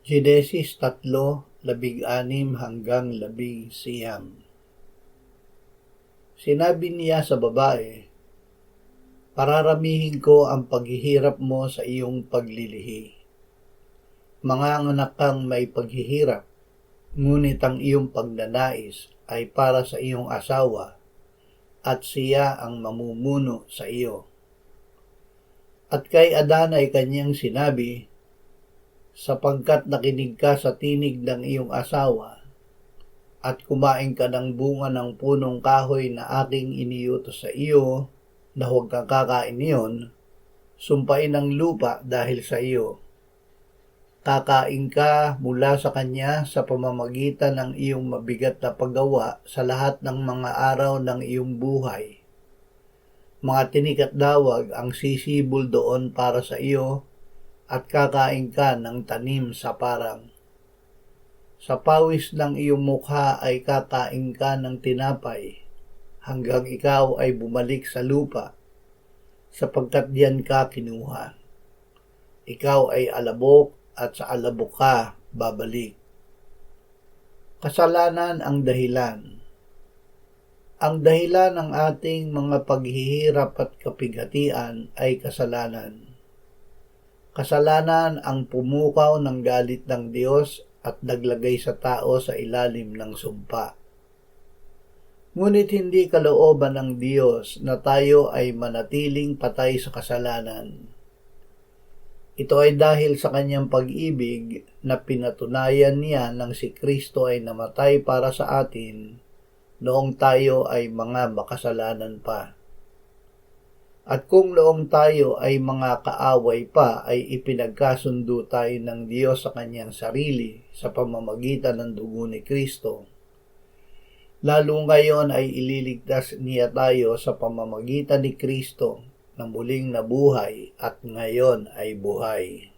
Genesis 3:16-19. Sinabi niya sa babae, "Pararamihin ko ang paghihirap mo sa iyong paglilihi. Manganganak kang may paghihirap, ngunit ang iyong pagnanais ay para sa iyong asawa, at siya ang mamumuno sa iyo." At kay Adan ay kanyang sinabi, "Sapagkat nakinig ka sa tinig ng iyong asawa, at kumain ka ng bunga ng punong kahoy na aking iniutos sa iyo na huwag kang kakain niyon, sumpain ng lupa dahil sa iyo. Kakain ka mula sa kanya sa pamamagitan ng iyong mabigat na paggawa sa lahat ng mga araw ng iyong buhay. Mga tinik at dawag ang sisibol doon para sa iyo, at kakain ka ng tanim sa parang. Sa pawis ng iyong mukha ay kakain ka ng tinapay, hanggang ikaw ay bumalik sa lupa, sapagkat diyan ka kinuha. Ikaw ay alabok, at sa alabok ka babalik." Kasalanan ang dahilan. Ang dahilan ng ating mga paghihirap at kapighatian ay kasalanan. Kasalanan ang pumukaw ng galit ng Diyos at naglagay sa tao sa ilalim ng sumpa. Ngunit hindi kalooban ng Diyos na tayo ay manatiling patay sa kasalanan. Ito ay dahil sa kanyang pag-ibig na pinatunayan niya nang si Kristo ay namatay para sa atin noong tayo ay mga makasalanan pa. At kung noong tayo ay mga kaaway pa, ay ipinagkasundo tayo ng Diyos sa kanyang sarili sa pamamagitan ng dugo ni Kristo. Lalo ngayon ay ililigtas niya tayo sa pamamagitan ni Kristo na muling nabuhay at ngayon ay buhay.